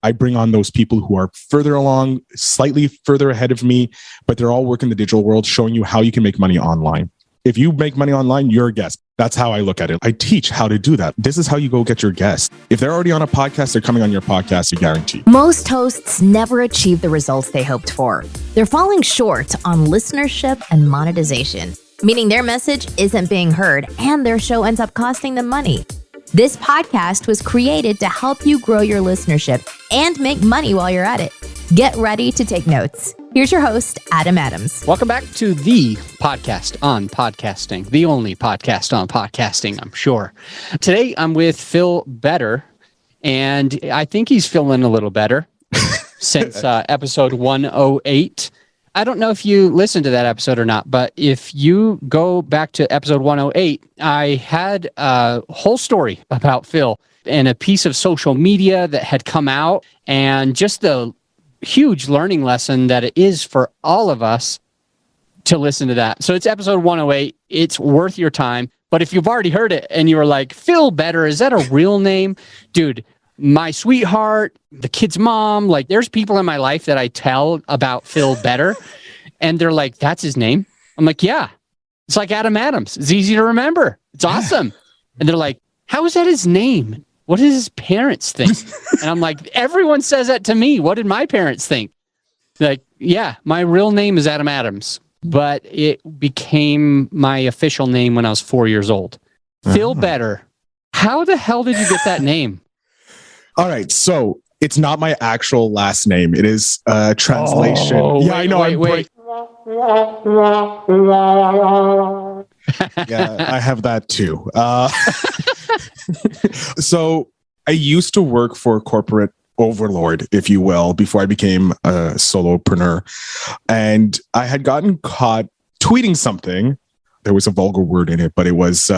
I bring on those people who are further along, slightly further ahead of me, but they're all working the digital world, showing you how you can make money online. If you make money online, you're a guest. That's how I look at it. I teach how to do that. This is how you go get your guests. If they're already on a podcast, they're coming on your podcast, I guarantee. Most hosts never achieve the results they hoped for. They're falling short on listenership and monetization, meaning their message isn't being heard and their show ends up costing them money. This podcast was created to help you grow your listenership and make money while you're at it. Get ready to take notes. Here's your host, Adam Adams. Welcome back to the podcast on podcasting, the only podcast on podcasting, I'm sure. Today, I'm with Phil Better, and I think he's feeling a little better since episode 108. I don't know if you listened to that episode or not, but if you go back to episode 108, I had a whole story about Phil and a piece of social media that had come out, and just the huge learning lesson that it is for all of us to listen to that. So it's episode 108. It's worth your time. But if you've already heard it and you were like, Phil Better, is that a real name? Dude, my sweetheart, the kid's mom, like there's people in my life that I tell about Phil Better and they're like, that's his name? I'm like, yeah, it's like Adam Adams. It's easy to remember. It's awesome. And they're like, how is that his name? What did his parents think? And I'm like, everyone says that to me. What did my parents think? Like, yeah, my real name is Adam Adams, but it became my official name when I was 4 years old. Phil Better. How the hell did you get that name? All right, so it's not my actual last name. It is a translation. I know. Wait. Yeah, I have that too. So I used to work for a corporate overlord, if you will, before I became a solopreneur. And I had gotten caught tweeting something. There was a vulgar word in it, but it was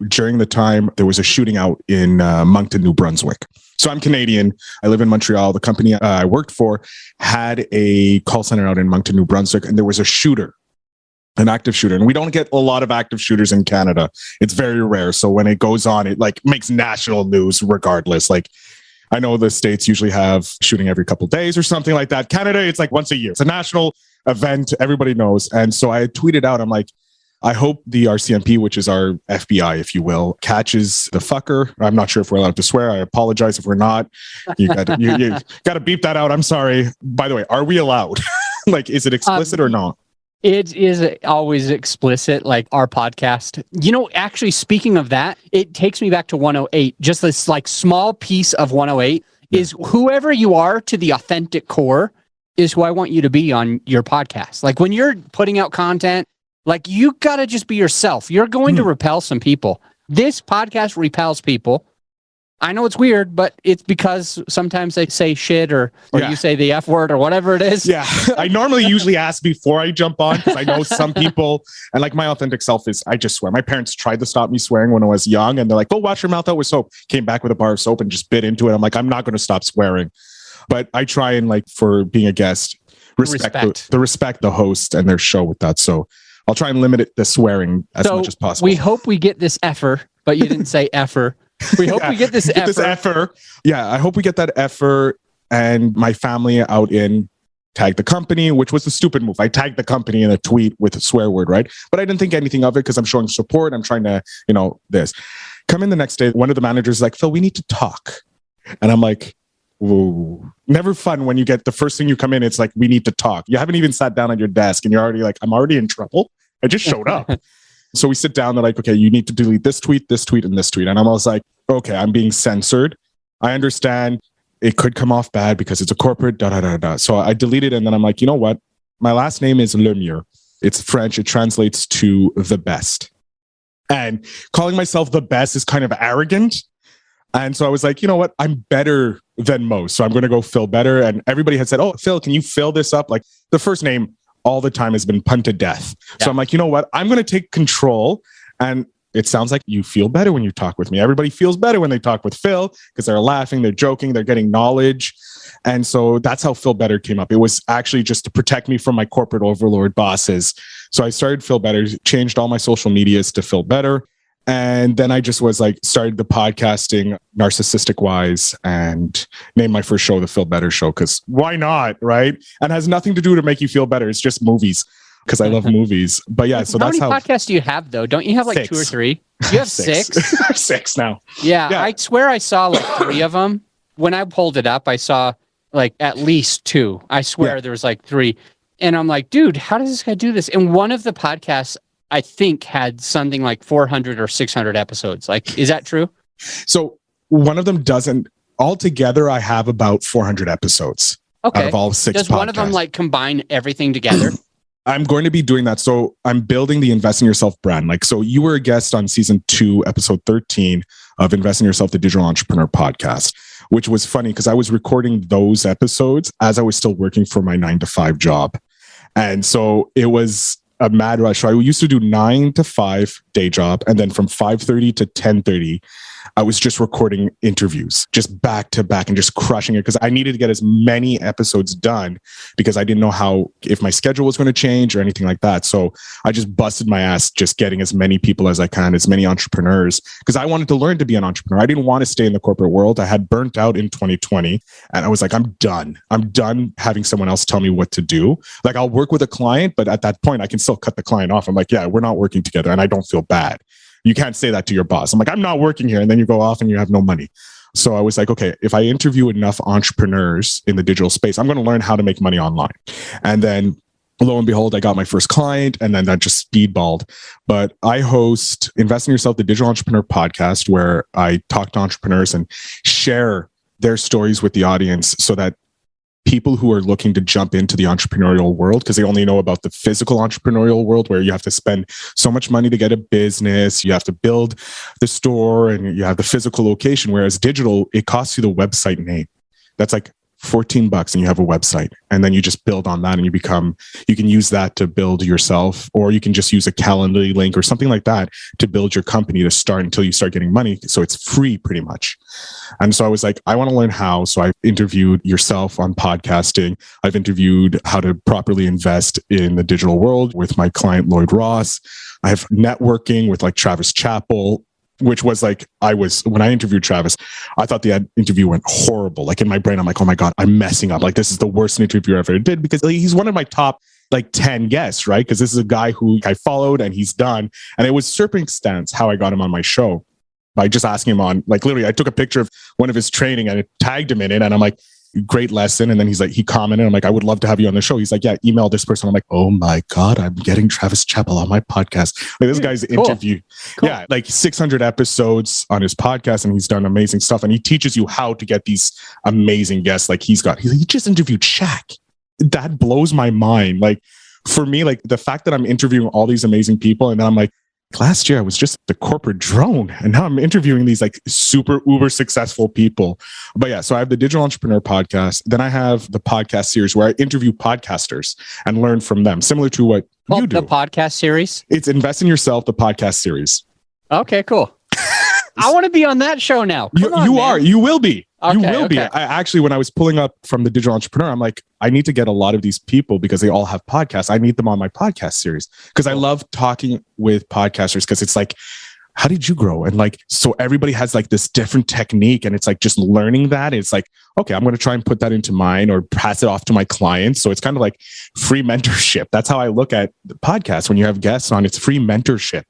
during the time there was a shooting out in Moncton, New Brunswick. So I'm Canadian. I live in Montreal. The company I worked for had a call center out in Moncton, New Brunswick, and there was a shooter, an active shooter. And we don't get a lot of active shooters in Canada. It's very rare. So when it goes on, it like makes national news regardless. Like I know the States usually have shooting every couple of days or something like that. Canada, it's like once a year. It's a national event. Everybody knows. And so I tweeted out, I'm like, I hope the RCMP, which is our FBI, if you will, catches the fucker. I'm not sure if we're allowed to swear. I apologize if we're not. You got to beep that out. I'm sorry. By the way, are we allowed? Like, is it explicit or not? It is always explicit, like our podcast. You know, actually, speaking of that, it takes me back to 108. Just this like small piece of 108 is whoever you are to the authentic core is who I want you to be on your podcast. Like when you're putting out content, like you got to just be yourself. You're going to repel some people. This podcast repels people. I know it's weird, but it's because sometimes they say shit or you say the F word or whatever it is. Yeah. I normally usually ask before I jump on because I know some people, and like my authentic self is I just swear. My parents tried to stop me swearing when I was young and they're like, go wash your mouth out with soap. Came back with a bar of soap and just bit into it. I'm like, I'm not going to stop swearing. But I try and like for being a guest, respect the host and their show with that. So I'll try and limit the swearing as much as possible. We hope we get this effer, but you didn't say effer. We hope we get this effer. Yeah, I hope we get that effort and my family out in tag the company, which was the stupid move. I tagged the company in a tweet with a swear word, right? But I didn't think anything of it because I'm showing support. I'm trying to, this. Come in the next day, one of the managers is like, Phil, we need to talk. And I'm like, ooh, never fun when you get the first thing you come in, it's like, we need to talk. You haven't even sat down at your desk and you're already like, I'm already in trouble. I just showed up. So we sit down, they're like, okay, you need to delete this tweet, and this tweet. And I'm almost like, okay, I'm being censored. I understand it could come off bad because it's a corporate, So I deleted it and then I'm like, you know what? My last name is Lemire. It's French. It translates to the best. And calling myself the best is kind of arrogant. And so I was like, you know what? I'm better than most. So I'm going to go Phil Better. And everybody had said, oh, Phil, can you fill this up? Like the first name all the time has been punt to death. Yeah. So I'm like, you know what? I'm going to take control. And it sounds like you feel better when you talk with me. Everybody feels better when they talk with Phil because they're laughing, they're joking, they're getting knowledge. And so that's how Phil Better came up. It was actually just to protect me from my corporate overlord bosses. So I started Phil Better, changed all my social medias to Phil Better. And then I just was like, started the podcasting narcissistic wise and named my first show The Feel Better Show, because why not, right? And it has nothing to do to make you feel better. It's just movies, because I love movies. But yeah, so that's how many podcasts do you have though? Don't you have like 6. 2 or 3? You have 6? 6 now. Yeah, I swear I saw like 3 of them. When I pulled it up, I saw like at least 2. I swear there was like 3. And I'm like, dude, how does this guy do this? And one of the podcasts, I think, had something like 400 or 600 episodes. Like, is that true? So one of them doesn't. Altogether, I have about 400 episodes out of all 6 Does podcasts. one of them like combine everything together? I'm going to be doing that. So I'm building the Invest in Yourself brand. Like, so you were a guest on season 2, episode 13 of Invest in Yourself, the Digital Entrepreneur podcast, which was funny because I was recording those episodes as I was still working for my 9-to-5 job. And so it was a mad rush. So I used to do 9 to 5 day job. And then from 5:30 to 10:30, I was just recording interviews, just back to back and just crushing it, because I needed to get as many episodes done because I didn't know if my schedule was going to change or anything like that. So I just busted my ass just getting as many people as I can, as many entrepreneurs, because I wanted to learn to be an entrepreneur. I didn't want to stay in the corporate world. I had burnt out in 2020 and I was like, I'm done. I'm done having someone else tell me what to do. Like, I'll work with a client, but at that point I can still cut the client off. I'm like, yeah, we're not working together, and I don't feel bad. You can't say that to your boss. I'm like, I'm not working here. And then you go off and you have no money. So I was like, okay, if I interview enough entrepreneurs in the digital space, I'm going to learn how to make money online. And then lo and behold, I got my first client, and then that just speedballed. But I host Invest in Yourself, the Digital Entrepreneur podcast, where I talk to entrepreneurs and share their stories with the audience so that people who are looking to jump into the entrepreneurial world, because they only know about the physical entrepreneurial world where you have to spend so much money to get a business, you have to build the store, and you have the physical location. Whereas digital, it costs you the website name. That's like $14 and you have a website, and then you just build on that, and you can use that to build yourself, or you can just use a Calendly link or something like that to build your company to start until you start getting money. So it's free pretty much. And so I was like, I want to learn how. So I interviewed yourself on podcasting. I've interviewed how to properly invest in the digital world with my client, Lloyd Ross. I have networking with like Travis Chappell, which was like, when I interviewed Travis, I thought the interview went horrible. Like in my brain, I'm like, oh my God, I'm messing up. Like, this is the worst interview I ever did, because he's one of my top like 10 guests, right? Because this is a guy who I followed and he's done. And it was circumstance how I got him on my show, by just asking him on, like, literally, I took a picture of one of his training and it tagged him in it. And I'm like, great lesson. And then he's like, he commented, I'm like, I would love to have you on the show. He's like, yeah, email this person. I'm like, oh my God, I'm getting Travis Chappell on my podcast. Like, this guy's interview. Cool. Yeah, like 600 episodes on his podcast, and he's done amazing stuff. And he teaches you how to get these amazing guests. Like he just interviewed Shaq. That blows my mind. Like, for me, like the fact that I'm interviewing all these amazing people, and then I'm like, last year I was just the corporate drone, and now I'm interviewing these like super uber successful people. But yeah, so I have the Digital Entrepreneur podcast. Then I have the podcast series where I interview podcasters and learn from them, similar to what you do. The podcast series? It's Invest in Yourself, the podcast series. Okay, cool. I want to be on that show now. You will be. Okay, you will be. I actually, when I was pulling up from the Digital Entrepreneur, I'm like, I need to get a lot of these people because they all have podcasts. I need them on my podcast series, because I love talking with podcasters, because it's like, how did you grow? And like, so everybody has like this different technique, and it's like just learning that. It's like, okay, I'm going to try and put that into mine or pass it off to my clients. So it's kind of like free mentorship. That's how I look at the podcast. When you have guests on, it's free mentorship.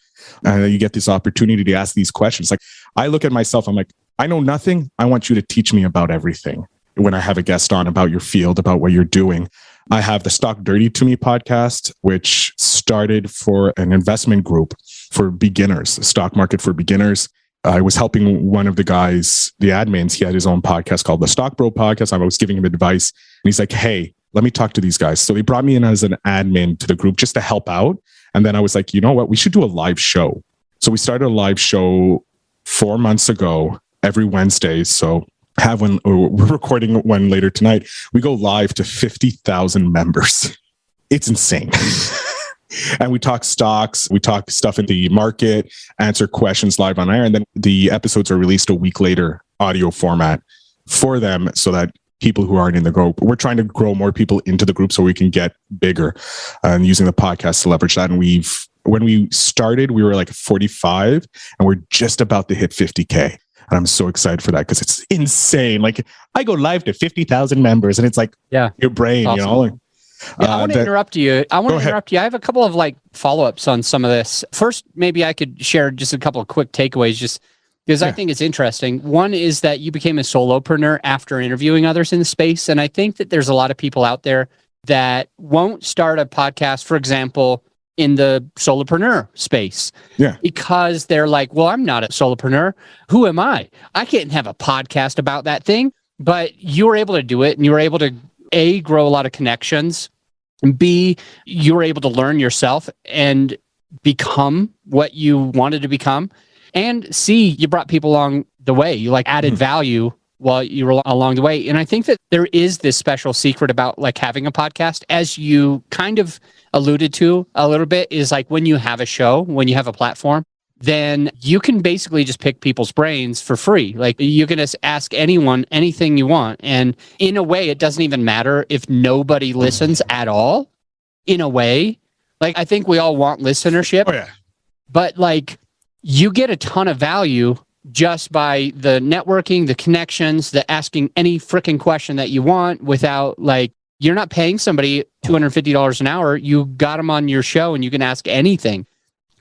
And you get this opportunity to ask these questions. Like, I look at myself, I'm like, I know nothing. I want you to teach me about everything. When I have a guest on about your field, about what you're doing. I have the Stock Dirty to Me podcast, which started for an investment group for beginners, the stock market for beginners. I was helping one of the guys, the admins. He had his own podcast called the Stock Bro Podcast. I was giving him advice, and he's like, hey, let me talk to these guys. So they brought me in as an admin to the group just to help out. And then I was like, you know what? We should do a live show. So we started a live show 4 months ago, every Wednesday. So we're recording one later tonight. We go live to 50,000 members. It's insane. And we talk stocks, we talk stuff in the market, answer questions live on air. And then the episodes are released a week later, audio format for them, so that people who aren't in the group, we're trying to grow more people into the group so we can get bigger, and using the podcast to leverage that. And we've when we started, we were like 45 and we're just about to hit 50K. And I'm so excited for that because it's insane. Like I go live to 50,000 members and it's like your brain, awesome. you know? Like, I want to interrupt you. I have a couple of like follow-ups on some of this. First, maybe I could share just a couple of quick takeaways just because I think it's interesting. One is that you became a solopreneur after interviewing others in the space. And I think that there's a lot of people out there that won't start a podcast, for example, in the solopreneur space. Yeah. Because they're like, well, I'm not a solopreneur. Who am I? I can't have a podcast about that thing. But you were able to do it, and you were able to, A, grow a lot of connections, and B, you were able to learn yourself and become what you wanted to become. And C, you brought people along the way. You like added value while you were along the way. And I think that there is this special secret about like having a podcast, as you kind of alluded to a little bit, is like when you have a show, when you have a platform, then you can basically just pick people's brains for free. Like you can just ask anyone anything you want. And in a way, it doesn't even matter if nobody listens at all. In a way, like I think we all want listenership. Oh, yeah. But like you get a ton of value just by the networking, the connections, the asking any freaking question that you want without like, you're not paying somebody $250 an hour. You got them on your show and you can ask anything.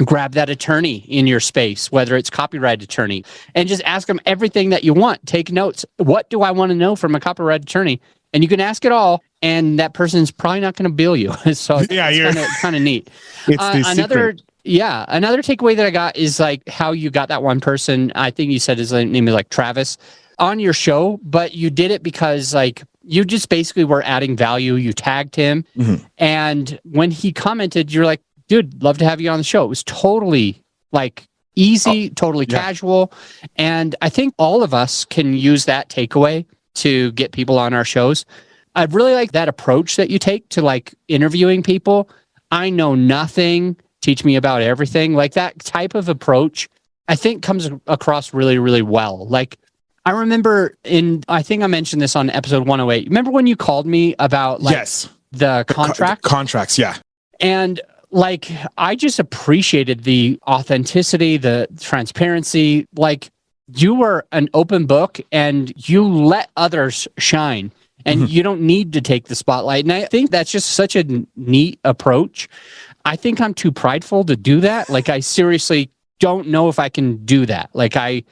Grab that attorney in your space, whether it's copyright attorney, and just ask them everything that you want. Take notes. What do I want to know from a copyright attorney? And you can ask it all, and that person's probably not going to bill you. So it's kind of neat. It's another takeaway that I got is like how you got that one person. I think you said his name is like Travis on your show, but you did it because like you just basically were adding value. You tagged him, and when he commented, you're like, dude, love to have you on the show. It was totally like easy, totally casual. And I think all of us can use that takeaway to get people on our shows. I really like that approach that you take to like interviewing people. I know nothing, teach me about everything. Like that type of approach, I think comes across really, really well. Like I remember I think I mentioned this on episode 108. Remember when you called me about like the contract? Contracts, yeah. And like, I just appreciated the authenticity, the transparency. Like, you were an open book and you let others shine, and you don't need to take the spotlight. And I think that's just such a neat approach. I think I'm too prideful to do that. Like, I seriously don't know if I can do that. Like, I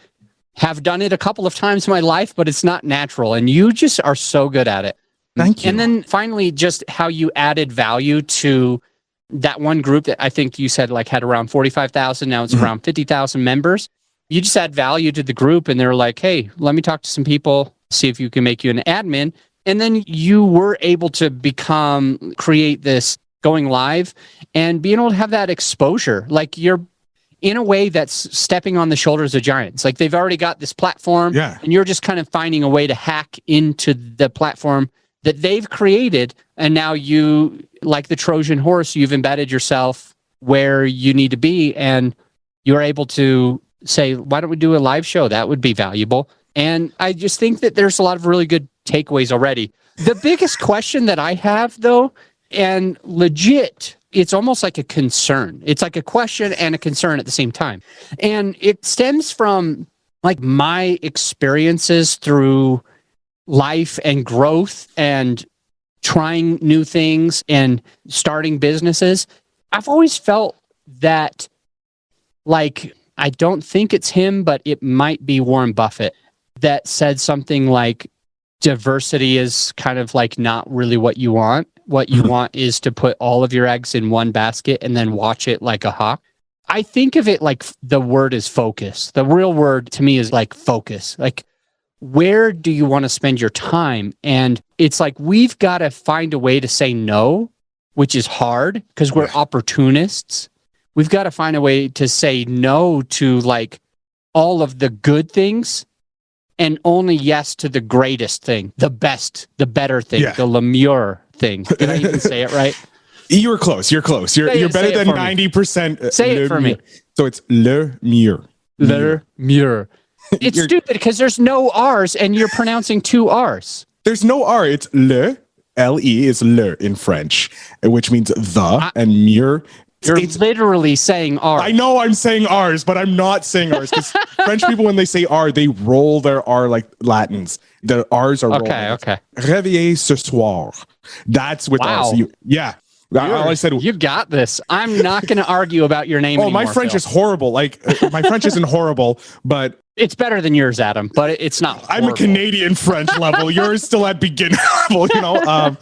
have done it a couple of times in my life, but it's not natural. And you just are so good at it. Thank you. And then finally, just how you added value to that one group that I think you said like had around 45,000. Now it's around 50,000 members. You just add value to the group and they're like, hey, let me talk to some people, see if you can make you an admin. And then you were able to create this going live and being able to have that exposure. Like you're in a way that's stepping on the shoulders of giants. Like they've already got this platform and you're just kind of finding a way to hack into the platform that they've created. And now you, like the Trojan horse, you've embedded yourself where you need to be. And you're able to say, why don't we do a live show? That would be valuable. And I just think that there's a lot of really good takeaways already. The biggest question that I have though, and legit, it's almost like a concern. It's like a question and a concern at the same time. And it stems from like my experiences through life and growth and trying new things and starting businesses. I've always felt that, like, I don't think it's him, but it might be Warren Buffett that said something like diversity is kind of like not really what you want. What you want is to put all of your eggs in one basket and then watch it like a hawk. I think of it like the word is focus. The real word to me is like focus. Like, where do you want to spend your time? And it's like, we've got to find a way to say no, which is hard because we're opportunists. We've got to find a way to say no to like all of the good things and only yes to the greatest thing, the best, the better thing, the Lemure thing. Did I even say it right? You were close. You're close. You're better than 90%. Say it for me. So it's Lemure. Lemure. It's stupid because there's no R's and you're pronouncing two R's. There's no R. It's le. L-E is le in French, which means the, and mur You're literally saying ours. I know I'm saying ours, but I'm not saying ours because French people, when they say R, they roll their R like Latins. The R's are okay. Réveillez ce soir. That's with Wow. R. So all I said. You got this. I'm not going to argue about your name. Oh, anymore, my French Phil. is horrible. Like my French isn't horrible, but it's better than yours, Adam. But it's not. I'm a Canadian French level. Yours still at beginner level, you know.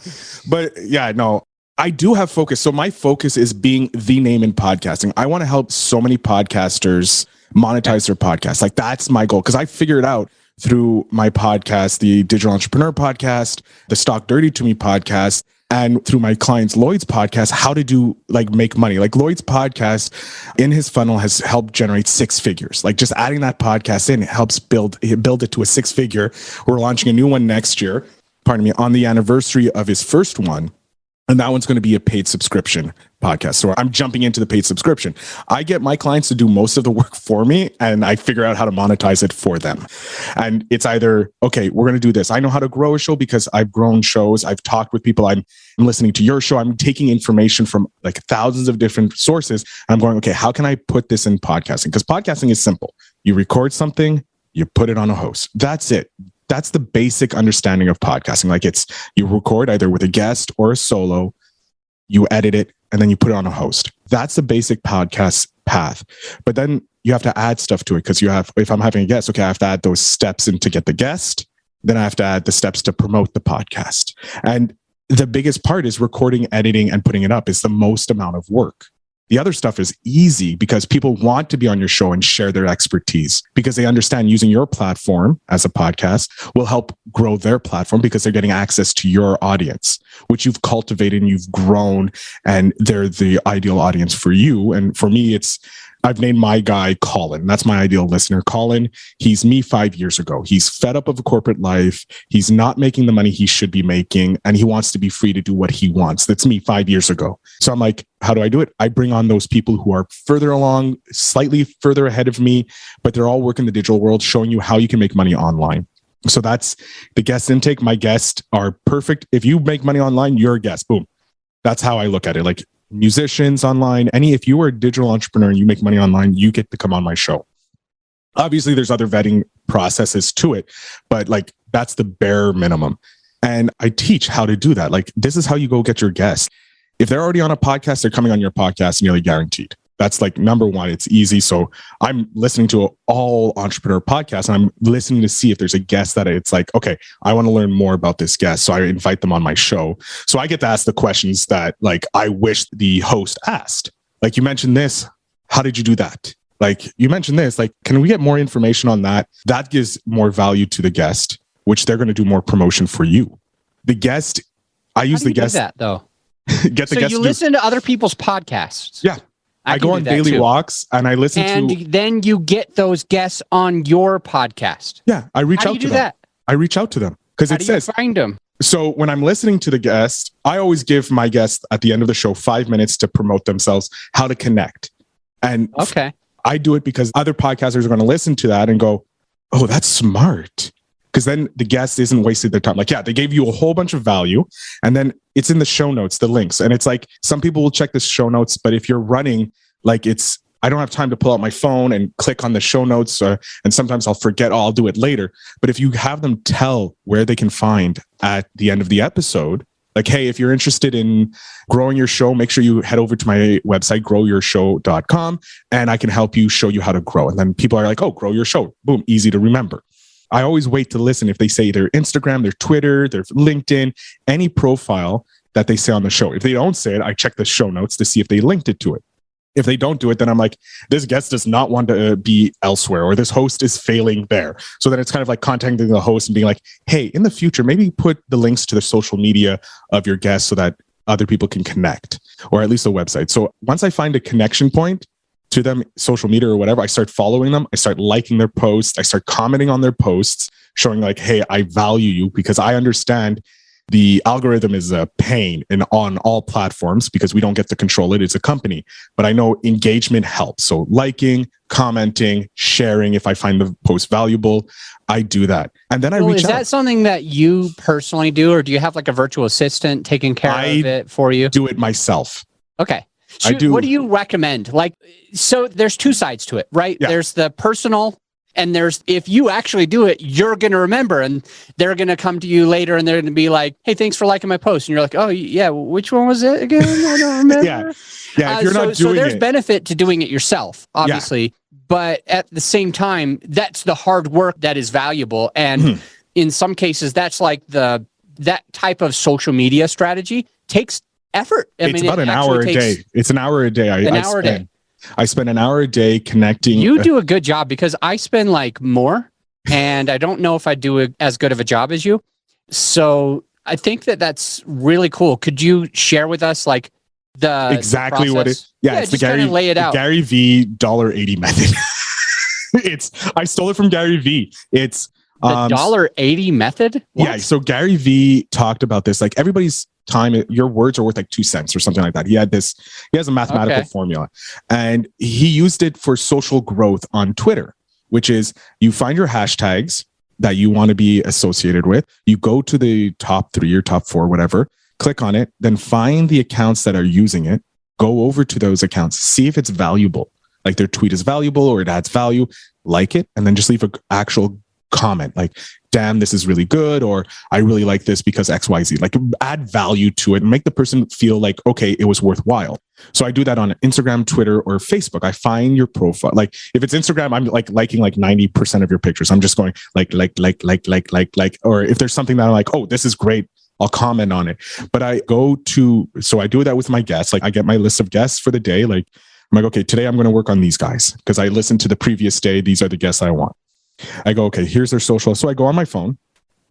But yeah, no. I do have focus. So my focus is being the name in podcasting. I want to help so many podcasters monetize their podcast. Like that's my goal. Cause I figured out through my podcast, the Digital Entrepreneur podcast, the Stock Dirty to Me podcast, and through my clients, Lloyd's podcast, how to make money. Like Lloyd's podcast in his funnel has helped generate 6 figures. Like just adding that podcast in, it helps build it to a 6-figure. We're launching a new one next year, on the anniversary of his first one. And that one's going to be a paid subscription podcast. So I'm jumping into the paid subscription. I get my clients to do most of the work for me and I figure out how to monetize it for them. And it's either, okay, we're going to do this. I know how to grow a show because I've grown shows. I've talked with people. I'm listening to your show. I'm taking information from like thousands of different sources. I'm going, okay, how can I put this in podcasting? Because podcasting is simple. You record something, you put it on a host. That's it. That's the basic understanding of podcasting. Like you record either with a guest or a solo, you edit it, and then you put it on a host. That's the basic podcast path. But then you have to add stuff to it because if I'm having a guest, okay, I have to add those steps in to get the guest. Then I have to add the steps to promote the podcast. And the biggest part is recording, editing, and putting it up is the most amount of work. The other stuff is easy because people want to be on your show and share their expertise because they understand using your platform as a podcast will help grow their platform because they're getting access to your audience, which you've cultivated and you've grown, and they're the ideal audience for you. And for me, I've named my guy Colin. That's my ideal listener. Colin, he's me 5 years ago. He's fed up of a corporate life. He's not making the money he should be making, and he wants to be free to do what he wants. That's me 5 years ago. So I'm like, how do I do it? I bring on those people who are further along, slightly further ahead of me, but they're all working the digital world, showing you how you can make money online. So that's the guest intake. My guests are perfect. If you make money online, you're a guest. Boom. That's how I look at it. Like, musicians online, if you are a digital entrepreneur and you make money online, you get to come on my show. Obviously, there's other vetting processes to it, but like that's the bare minimum. And I teach how to do that. Like, this is how you go get your guests. If they're already on a podcast, they're coming on your podcast nearly guaranteed. That's like number one. It's easy. So I'm listening to all entrepreneur podcasts and I'm listening to see if there's a guest that it's like, okay, I want to learn more about this guest. So I invite them on my show. So I get to ask the questions that like I wish the host asked. Like, you mentioned this. How did you do that? Like, you mentioned this. Like, can we get more information on that? That gives more value to the guest, which they're going to do more promotion for you. The guest, I use the guest. Do that though. Get the so guest. You listen to other people's podcasts. Yeah. I go on daily walks and I listen to. And then you get those guests on your podcast. Yeah, I reach out to them. How do you do that? I reach out to them because it says. How do you find them? So when I'm listening to the guest, I always give my guest at the end of the show 5 minutes to promote themselves, how to connect. And okay, I do it because other podcasters are going to listen to that and go, "Oh, that's smart." Because then the guest isn't wasting their time. Like, yeah, they gave you a whole bunch of value and then it's in the show notes, the links. And it's like, some people will check the show notes, but if you're running, like I don't have time to pull out my phone and click on the show notes. And sometimes I'll forget, I'll do it later. But if you have them tell where they can find at the end of the episode, like, hey, if you're interested in growing your show, make sure you head over to my website, growyourshow.com, and I can help you, show you how to grow. And then people are like, oh, grow your show. Boom, easy to remember. I always wait to listen if they say their Instagram, their Twitter, their LinkedIn, any profile that they say on the show. If they don't say it, I check the show notes to see if they linked it to it. If they don't do it, then I'm like, this guest does not want to be elsewhere, or this host is failing there. So then it's kind of like contacting the host and being like, hey, in the future, maybe put the links to the social media of your guest so that other people can connect, or at least a website. So once I find a connection point to them, social media or whatever, I start following them. I start liking their posts. I start commenting on their posts, showing like, hey, I value you, because I understand the algorithm is a pain on all platforms because we don't get to control it. It's a company, but I know engagement helps. So liking, commenting, sharing. If I find the post valuable, I do that. And then I reach out. Is that something that you personally do, or do you have like a virtual assistant taking care of it for you? Do it myself. Okay. So do. What do you recommend? Like, so there's two sides to it, right? Yeah. There's the personal, and there's, if you actually do it, you're going to remember, and they're going to come to you later and they're going to be like, hey, thanks for liking my post. And you're like, oh yeah, which one was it again? I don't remember. Yeah. If you're not doing so there's it, benefit to doing it yourself, obviously. But at the same time, that's the hard work that is valuable. And in some cases, that's like that type of social media strategy takes effort. It's about an hour a day. It's an hour a day. I spend an hour a day connecting. You do a good job, because I spend like more, and I don't know if I do as good of a job as you. So I think that's really cool. Could you share with us like exactly what it? Yeah, it's just kind of lay it out. Gary V $1.80 method. I stole it from Gary V. It's the $1.80 method. What? Yeah. So Gary V talked about this. Like, everybody's time, your words are worth like 2 cents or something like that. He has a mathematical formula, and he used it for social growth on Twitter, which is you find your hashtags that you want to be associated with. You go to the top 3 or top 4, whatever, click on it, then find the accounts that are using it, go over to those accounts, see if it's valuable, like their tweet is valuable or it adds value, like it, and then just leave an actual comment like, damn, this is really good, or I really like this because XYZ. Like, add value to it and make the person feel like, okay, it was worthwhile. So I do that on Instagram, Twitter, or Facebook. I find your profile. Like, if it's Instagram, I'm like liking like 90% of your pictures. I'm just going like, or if there's something that I'm like, oh, this is great, I'll comment on it. But I do that with my guests. Like, I get my list of guests for the day. Like, I'm like, okay, today I'm going to work on these guys because I listened to the previous day. These are the guests I want. I go, okay, here's their social. So I go on my phone,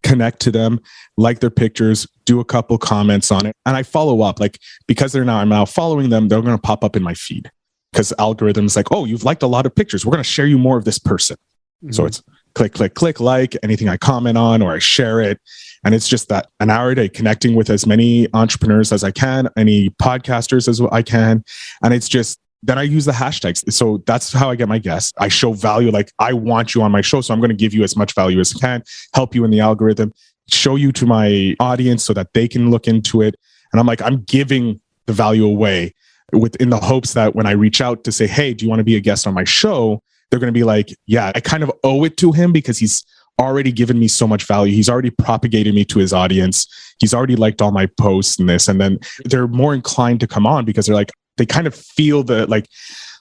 connect to them, like their pictures, do a couple comments on it. And I follow up, like, because I'm now following them, they're going to pop up in my feed because algorithms like, oh, you've liked a lot of pictures. We're going to share you more of this person. Mm-hmm. So it's click, like anything I comment on or I share it. And it's just that an hour a day connecting with as many entrepreneurs as I can, any podcasters as I can. And it's just, then I use the hashtags. So that's how I get my guests. I show value. Like, I want you on my show, so I'm going to give you as much value as I can, help you in the algorithm, show you to my audience so that they can look into it. And I'm like, I'm giving the value away in the hopes that when I reach out to say, hey, do you want to be a guest on my show? They're going to be like, yeah, I kind of owe it to him because he's already given me so much value. He's already propagated me to his audience. He's already liked all my posts and this. And then they're more inclined to come on because they're like, they kind of feel that like,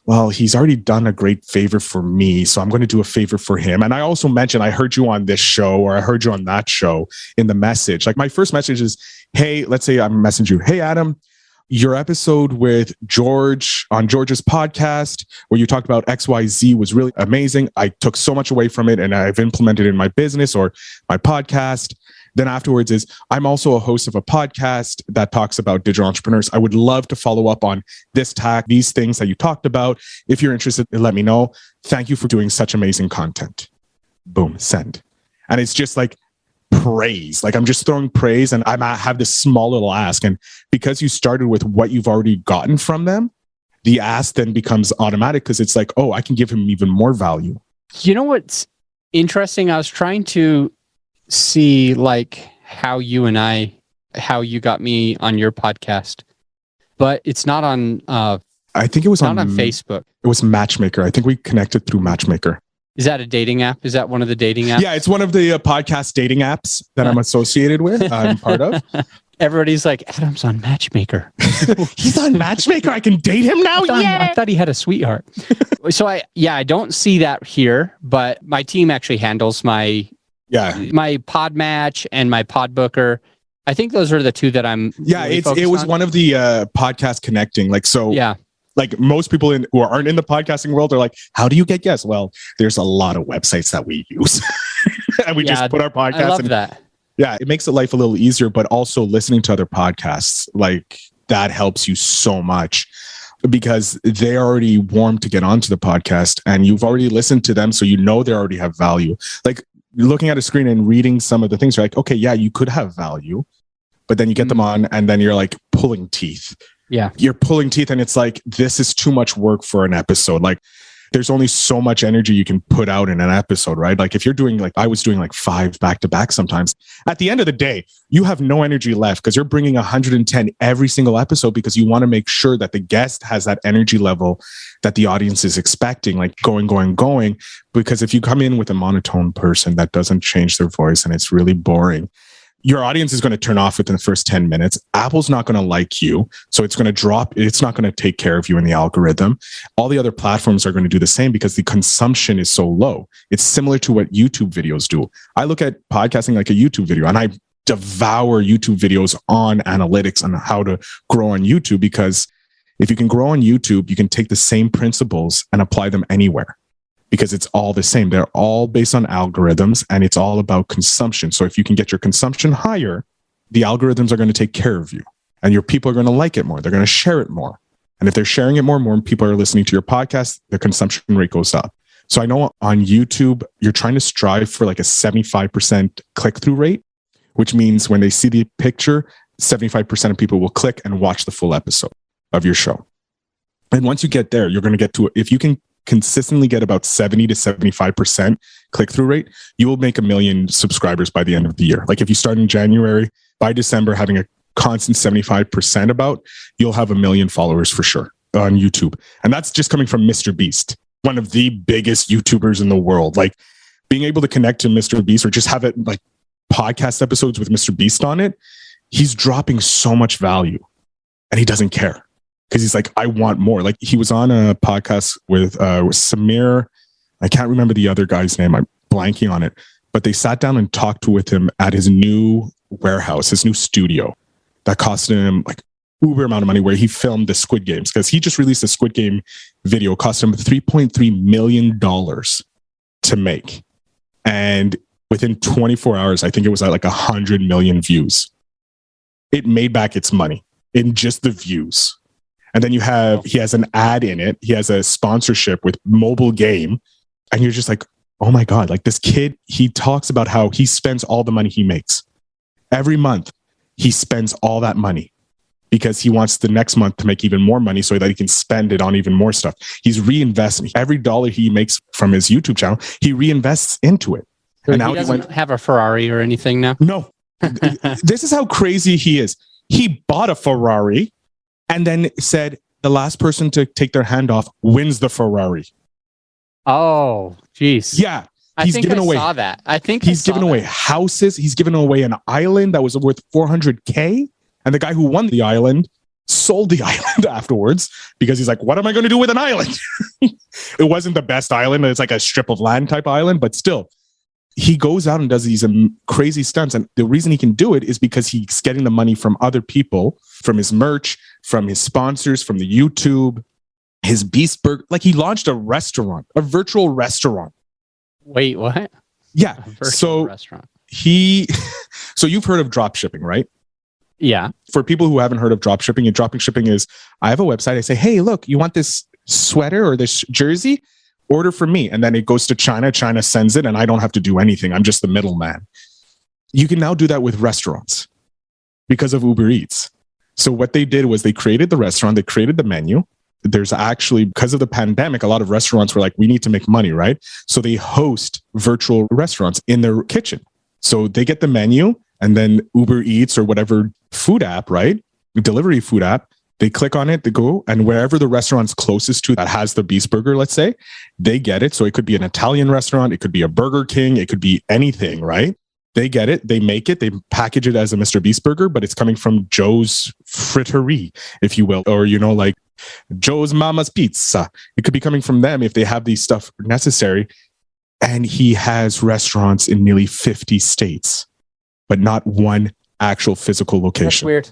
well, he's already done a great favor for me, so I'm going to do a favor for him. And I also mentioned, I heard you on this show or I heard you on that show in the message. Like, my first message is, hey, let's say I'm messaging you. Hey, Adam, your episode with George on George's podcast where you talked about XYZ was really amazing. I took so much away from it and I've implemented it in my business or my podcast. Then afterwards is, I'm also a host of a podcast that talks about digital entrepreneurs. I would love to follow up on this tag, these things that you talked about. If you're interested, let me know. Thank you for doing such amazing content. Boom, send. And it's just like praise. Like, I'm just throwing praise, and I have this small little ask. And because you started with what you've already gotten from them, the ask then becomes automatic because it's like, oh, I can give him even more value. You know what's interesting? I was trying to see like how you got me on your podcast, but it's not on I think it was not on Facebook. It was Matchmaker. I think we connected through Matchmaker. Is that a dating app? Is that one of the dating apps? Yeah, it's one of the podcast dating apps that I'm associated with. I'm part of. Everybody's like, Adam's on Matchmaker. He's on Matchmaker. I can date him now. I thought he had a sweetheart. So I don't see that here, but my team actually handles my pod match and my pod booker. I think those are the two that I'm really it was on. one of the podcast connecting, like, so like most people who aren't in the podcasting world are like, how do you get guests? Well, there's a lot of websites that we use and we just put our podcast. I love that. Yeah, it makes life a little easier, but also listening to other podcasts, like, that helps you so much because they already warm to get onto the podcast and you've already listened to them. So you know they already have value. Like, looking at a screen and reading some of the things, you're like, okay, yeah, you could have value, but then you get them on and then you're like pulling teeth. Yeah. You're pulling teeth and it's like, this is too much work for an episode. Like, there's only so much energy you can put out in an episode, right? Like if you're doing like I was doing like 5 back to back sometimes, at the end of the day, you have no energy left because you're bringing 110 every single episode because you want to make sure that the guest has that energy level that the audience is expecting, like going. Because if you come in with a monotone person that doesn't change their voice and it's really boring, your audience is going to turn off within the first 10 minutes. Apple's not going to like you. So it's going to drop. It's not going to take care of you in the algorithm. All the other platforms are going to do the same because the consumption is so low. It's similar to what YouTube videos do. I look at podcasting like a YouTube video, and I devour YouTube videos on analytics on how to grow on YouTube, because if you can grow on YouTube, you can take the same principles and apply them anywhere, because it's all the same. They're all based on algorithms, and it's all about consumption. So if you can get your consumption higher, the algorithms are going to take care of you, and your people are going to like it more. They're going to share it more. And if they're sharing it more people are listening to your podcast, the consumption rate goes up. So I know on YouTube, you're trying to strive for like a 75% click-through rate, which means when they see the picture, 75% of people will click and watch the full episode of your show. And once you get there, you're going to get to, if you can consistently get about 70 to 75% click-through rate, you will make 1 million subscribers by the end of the year. Like if you start in January, by December, having a constant 75% about, you'll have 1 million followers for sure on YouTube. And that's just coming from Mr. Beast, one of the biggest YouTubers in the world. Like being able to connect to Mr. Beast or just have it like podcast episodes with Mr. Beast on it, he's dropping so much value and he doesn't care. Because he's like, I want more. Like he was on a podcast with Samir. I can't remember the other guy's name. I'm blanking on it. But they sat down and talked with him at his new warehouse, his new studio. That costed him like uber amount of money, where he filmed the Squid Games. Because he just released a Squid Game video, cost him $3.3 million to make. And within 24 hours, I think it was at like 100 million views. It made back its money in just the views. And then he has an ad in it. He has a sponsorship with mobile game. And you're just like, oh my God, like this kid, he talks about how he spends all the money he makes. Every month, he spends all that money because he wants the next month to make even more money so that he can spend it on even more stuff. He's reinvesting. Every dollar he makes from his YouTube channel, he reinvests into it. So and now he doesn't have a Ferrari or anything now? No. This is how crazy he is. He bought a Ferrari and then said the last person to take their hand off wins the Ferrari. Oh, geez. Yeah. He's given away. Saw that. I think he's given away houses. He's given away an island that was worth $400K. And the guy who won the island sold the island afterwards because he's like, what am I going to do with an island? It wasn't the best island. It's like a strip of land type island, but still. He goes out and does these crazy stunts. And the reason he can do it is because he's getting the money from other people, from his merch, from his sponsors, from the YouTube, his Beast Burger. Like he launched a restaurant, a virtual restaurant. Wait, what? Yeah. So restaurant. So you've heard of drop shipping, right? Yeah. For people who haven't heard of drop shipping, and drop shipping is, I have a website. I say, hey, look, you want this sweater or this jersey? Order for me. And then it goes to China. China sends it and I don't have to do anything. I'm just the middleman. You can now do that with restaurants because of Uber Eats. So what they did was they created the restaurant, they created the menu. There's actually, because of the pandemic, a lot of restaurants were like, we need to make money, right? So they host virtual restaurants in their kitchen. So they get the menu and then Uber Eats or whatever food app, right? Delivery food app. They click on it, they go, and wherever the restaurant's closest to that has the Beast Burger, let's say, they get it. So it could be an Italian restaurant, it could be a Burger King, it could be anything, right? They get it, they make it, they package it as a Mr. Beast Burger, but it's coming from Joe's Fritterie, if you will, or, you know, like Joe's Mama's Pizza. It could be coming from them if they have these stuff necessary. And he has restaurants in nearly 50 states, but not one actual physical location. That's weird.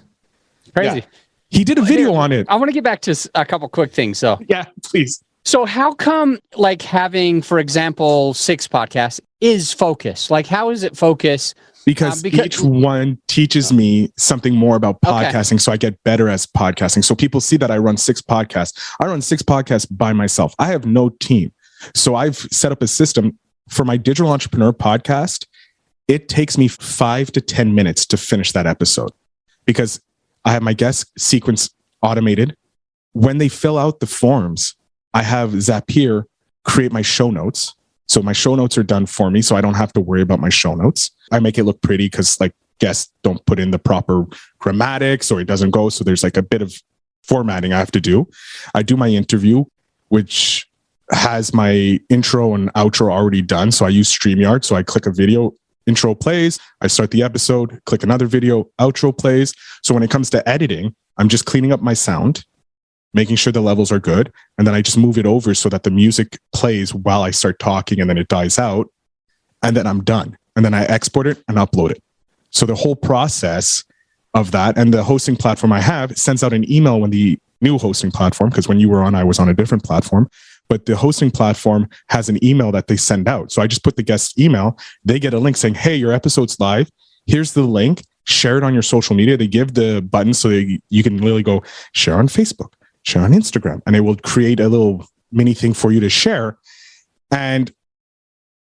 It's crazy. Yeah. He did a video on it. I want to get back to a couple quick things, though. Yeah, please. So how come, like, having, for example, 6 podcasts is focus? Like, how is it focus? Because each one teaches me something more about podcasting, so I get better as podcasting. So people see that I run 6 podcasts. I run 6 podcasts by myself. I have no team. So I've set up a system for my Digital Entrepreneur podcast. It takes me 5 to 10 minutes to finish that episode because I have my guest sequence automated. When they fill out the forms, I have Zapier create my show notes. So my show notes are done for me, so I don't have to worry about my show notes. I make it look pretty because like guests don't put in the proper grammatics or it doesn't go. So there's like a bit of formatting I have to do. I do my interview, which has my intro and outro already done. So I use StreamYard. So I click a video, intro plays, I start the episode, click another video, outro plays. So when it comes to editing, I'm just cleaning up my sound, making sure the levels are good. And then I just move it over so that the music plays while I start talking and then it dies out. And then I'm done. And then I export it and upload it. So the whole process of that, and the hosting platform I have sends out an email when the new hosting platform, because when you were on, I was on a different platform, but the hosting platform has an email that they send out. So I just put the guest email, they get a link saying, hey, your episode's live. Here's the link, share it on your social media. They give the button so that you can literally go share on Facebook, share on Instagram, and it will create a little mini thing for you to share. And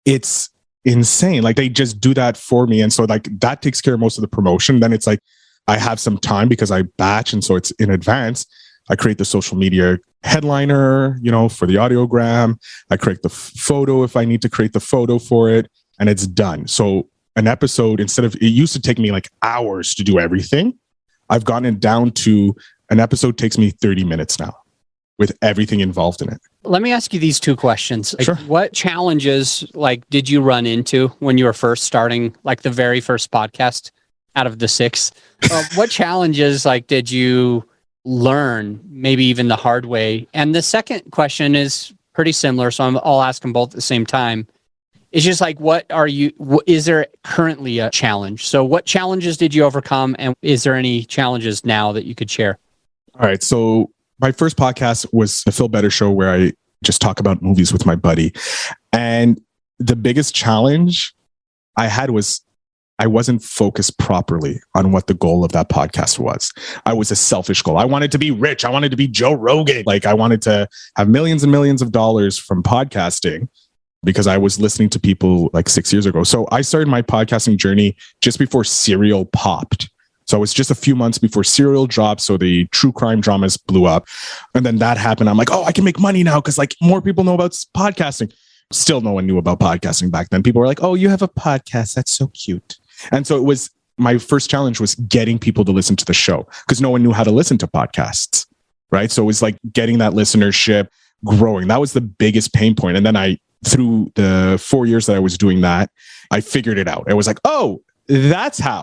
it's insane. Like they just do that for me. And so like that takes care of most of the promotion. Then it's like, I have some time because I batch. And so it's in advance. I create the social media headliner, for the audiogram. I create the photo if I need to create the photo for it, and it's done. So an episode, it used to take me like hours to do everything. I've gotten it down to an episode takes me 30 minutes now with everything involved in it. Let me ask you these two questions. Sure. What challenges did you run into when you were first starting, like the very first podcast out of the 6? What challenges did you learn, maybe even the hard way? And the second question is pretty similar, so I'll ask them both at the same time. It's just is there currently a challenge? So what challenges did you overcome, and is there any challenges now that you could share? All right. So my first podcast was the Phil Better Show, where I just talk about movies with my buddy. And the biggest challenge I had was I wasn't focused properly on what the goal of that podcast was. I was a selfish goal. I wanted to be rich. I wanted to be Joe Rogan. I wanted to have millions and millions of dollars from podcasting because I was listening to people 6 years ago. So I started my podcasting journey just before Serial popped. So it was just a few months before Serial dropped. So the true crime dramas blew up. And then that happened. I'm like, oh, I can make money now because more people know about podcasting. Still no one knew about podcasting back then. People were like, oh, you have a podcast. That's so cute. And so my first challenge was getting people to listen to the show because no one knew how to listen to podcasts, right? So it was getting that listenership growing. That was the biggest pain point. And then through the 4 years that I was doing that, I figured it out. I was like, oh, that's how.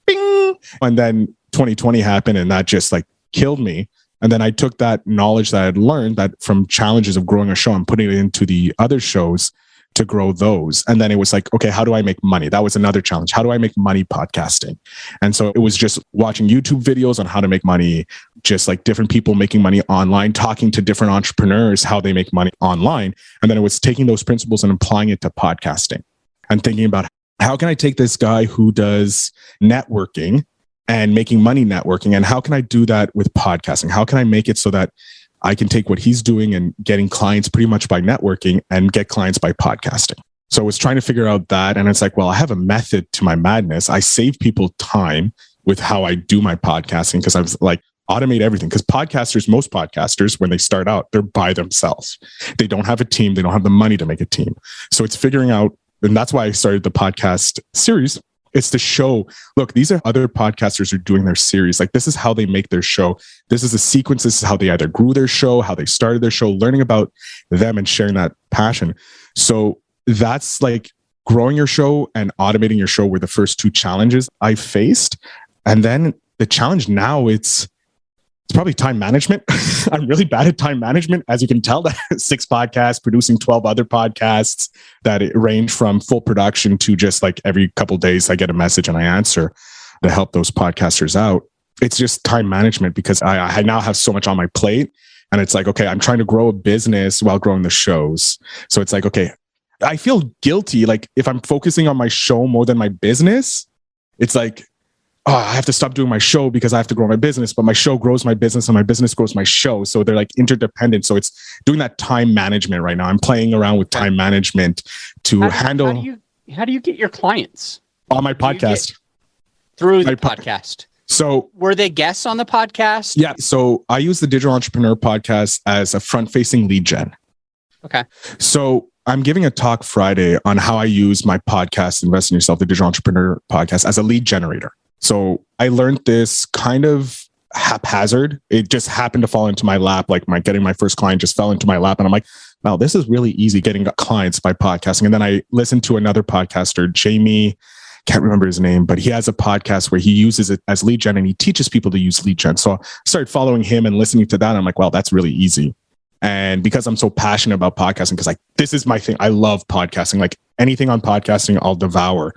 Bing! And then 2020 happened and that just killed me. And then I took that knowledge that I had learned that from challenges of growing a show and putting it into the other shows to grow those. And then it was okay, how do I make money? That was another challenge. How do I make money podcasting? And so it was just watching YouTube videos on how to make money, just different people making money online, talking to different entrepreneurs, how they make money online. And then it was taking those principles and applying it to podcasting and thinking about how can I take this guy who does networking and making money networking, and how can I do that with podcasting? How can I make it so that I can take what he's doing and getting clients pretty much by networking and get clients by podcasting? So I was trying to figure out that. And it's well, I have a method to my madness. I save people time with how I do my podcasting because I was automate everything. Because most podcasters, when they start out, they're by themselves. They don't have a team. They don't have the money to make a team. So it's figuring out, and that's why I started the podcast series. It's to show, look, these are other podcasters who are doing their series. This is how they make their show. This is a sequence. This is how they either grew their show, how they started their show, learning about them and sharing that passion. So that's growing your show and automating your show were the first two challenges I faced. And then the challenge now, it's probably time management. I'm really bad at time management. As you can tell, that 6 podcasts, producing 12 other podcasts that range from full production to just every couple of days I get a message and I answer to help those podcasters out. It's just time management because I now have so much on my plate and it's okay, I'm trying to grow a business while growing the shows. So it's okay, I feel guilty. If I'm focusing on my show more than my business, it's oh, I have to stop doing my show because I have to grow my business, but my show grows my business and my business grows my show. So they're interdependent. So it's doing that time management right now. I'm playing around with time management to handle. How do you get your clients? On my podcast. Through the podcast. So were they guests on the podcast? Yeah. So I use the Digital Entrepreneur podcast as a front-facing lead gen. Okay. So I'm giving a talk Friday on how I use my podcast, Invest in Yourself, the Digital Entrepreneur podcast, as a lead generator. So I learned this kind of haphazard. It just happened to fall into my lap. Like getting my first client just fell into my lap. And I'm like, wow, this is really easy getting clients by podcasting. And then I listened to another podcaster, Jamie, can't remember his name, but he has a podcast where he uses it as lead gen and he teaches people to use lead gen. So I started following him and listening to that. And I'm like, wow, that's really easy. And because I'm so passionate about podcasting, because this is my thing. I love podcasting. Like anything on podcasting, I'll devour.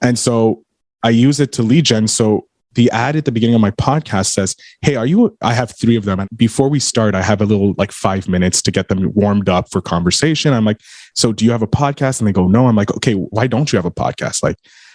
And so I use it to lead gen. So the ad at the beginning of my podcast says, hey, I have 3 of them. And before we start, I have a little 5 minutes to get them warmed up for conversation. I'm like, so do you have a podcast? And they go, no. I'm like, okay, why don't you have a podcast?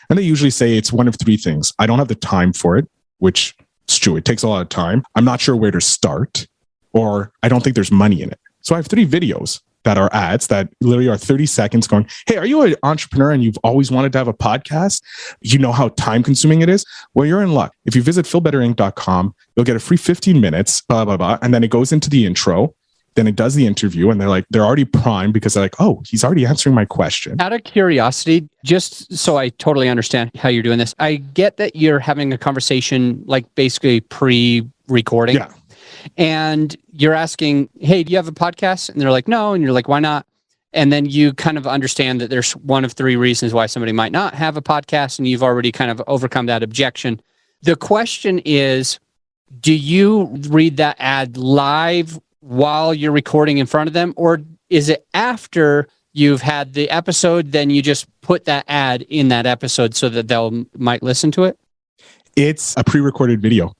And they usually say it's one of 3 things. I don't have the time for it, which is true. It takes a lot of time. I'm not sure where to start, or I don't think there's money in it. So I have 3 videos that are ads that literally are 30 seconds going, hey, are you an entrepreneur and you've always wanted to have a podcast? You know how time consuming it is? Well, you're in luck. If you visit philbetterinc.com, you'll get a free 15 minutes, blah, blah, blah. And then it goes into the intro. Then it does the interview and they're already primed because they're like, oh, he's already answering my question. Out of curiosity, just so I totally understand how you're doing this, I get that you're having a conversation basically pre-recording. Yeah. And you're asking, hey, do you have a podcast? And they're like, no. And you're like, why not? And then you kind of understand that there's one of 3 reasons why somebody might not have a podcast. And you've already kind of overcome that objection. The question is, do you read that ad live while you're recording in front of them? Or is it after you've had the episode, then you just put that ad in that episode so that might listen to it? It's a pre-recorded video.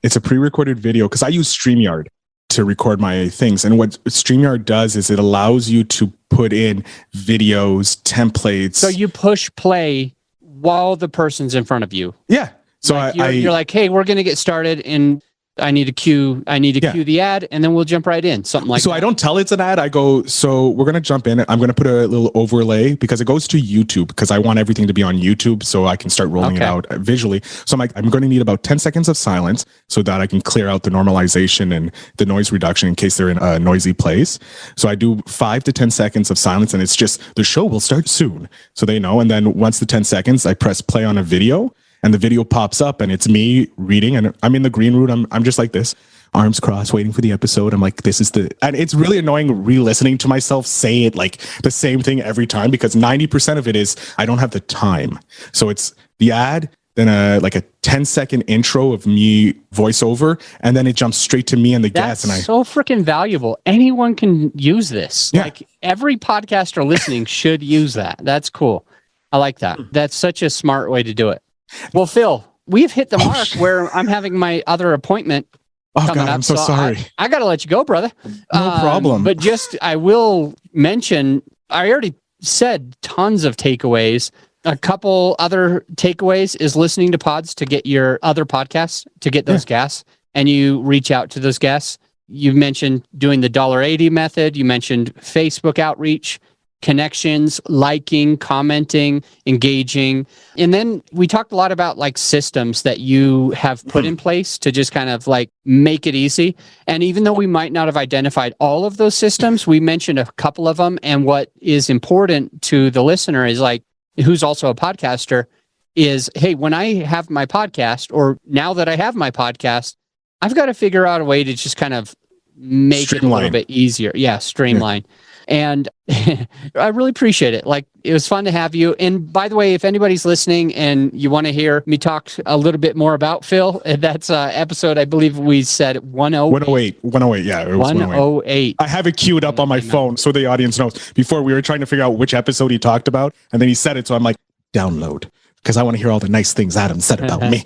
It's a pre-recorded video because I use StreamYard to record my things. And what StreamYard does is it allows you to put in videos, templates. So you push play while the person's in front of you. Yeah. So you're like, hey, we're going to get started and I need to cue the ad and then we'll jump right in. Something like that. So I don't tell it's an ad. I go, so we're going to jump in. I'm going to put a little overlay because it goes to YouTube because I want everything to be on YouTube so I can start rolling it out visually. So I'm like, I'm going to need about 10 seconds of silence so that I can clear out the normalization and the noise reduction in case they're in a noisy place. So I do 5 to 10 seconds of silence and it's just, the show will start soon. So they know. And then once the 10 seconds, I press play on a video. And the video pops up and it's me reading and I'm in the green room. I'm just like this, arms crossed, waiting for the episode. I'm like, and it's really annoying re-listening to myself say it the same thing every time because 90% of it is I don't have the time. So it's the ad, then a 10-second intro of me voiceover, and then it jumps straight to me and the guest. That's so freaking valuable. Anyone can use this. Yeah. Every podcaster listening should use that. That's cool. I like that. That's such a smart way to do it. Well, Phil, we've hit the mark where I'm having my other appointment coming up. I'm so sorry. I got to let you go, brother. No problem. But I will mention, I already said tons of takeaways. A couple other takeaways is listening to pods to get your other podcasts, to get those guests, and you reach out to those guests. You mentioned doing the $1.80 method. You mentioned Facebook outreach, connections, liking, commenting, engaging. And then we talked a lot about systems that you have put in place to just kind of make it easy. And even though we might not have identified all of those systems, we mentioned a couple of them. And what is important to the listener is who's also a podcaster is, hey, when I have my podcast, or now that I have my podcast, I've got to figure out a way to just kind of make it a little bit easier. Yeah, streamline. Yeah. And I really appreciate it. It was fun to have you. And by the way, if anybody's listening and you want to hear me talk a little bit more about Phil, that's episode, I believe we said 108. 108. Yeah, it was 108. I have it queued up on my phone so the audience knows. Before we were trying to figure out which episode he talked about, and then he said it. So I'm like, download, because I want to hear all the nice things Adam said about me.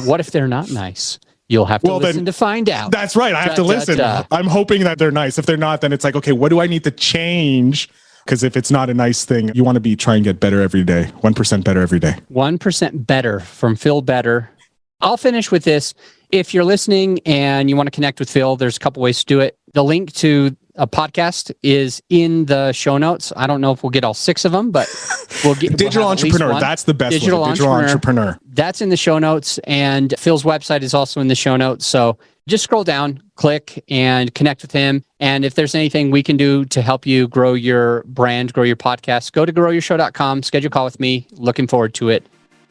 What if they're not nice? You'll have to listen to find out. That's right. I have to listen. I'm hoping that they're nice. If they're not, then it's like, okay, what do I need to change? Because if it's not a nice thing, you want to try and get better every day. 1% better every day. 1% better from Phil Better. I'll finish with this. If you're listening and you want to connect with Phil, there's a couple ways to do it. The link to a podcast is in the show notes. I don't know if we'll get all 6 of them, but we'll get Digital Entrepreneur. That's the best Digital one. Digital Entrepreneur. That's in the show notes. And Phil's website is also in the show notes. So just scroll down, click, and connect with him. And if there's anything we can do to help you grow your brand, grow your podcast, go to growyourshow.com, schedule a call with me. Looking forward to it.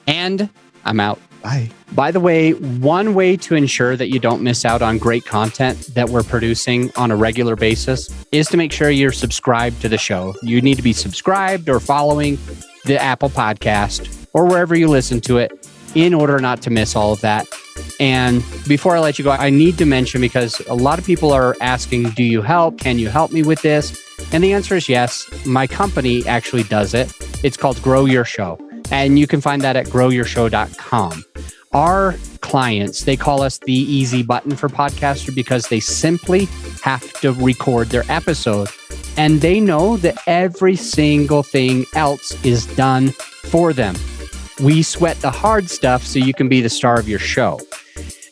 And I'm out. Bye. By the way, one way to ensure that you don't miss out on great content that we're producing on a regular basis is to make sure you're subscribed to the show. You need to be subscribed or following the Apple Podcast or wherever you listen to it in order not to miss all of that. And before I let you go, I need to mention, because a lot of people are asking, do you help? Can you help me with this? And the answer is yes. My company actually does it. It's called Grow Your Show. And you can find that at growyourshow.com. Our clients, they call us the easy button for podcaster because they simply have to record their episode. And they know that every single thing else is done for them. We sweat the hard stuff so you can be the star of your show.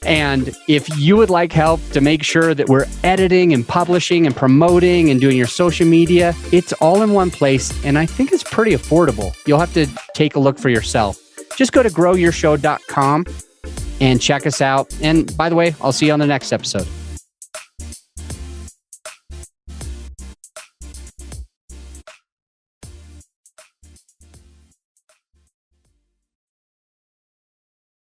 And if you would like help to make sure that we're editing and publishing and promoting and doing your social media, it's all in one place. And I think it's pretty affordable. You'll have to take a look for yourself. Just go to growyourshow.com and check us out. And by the way, I'll see you on the next episode.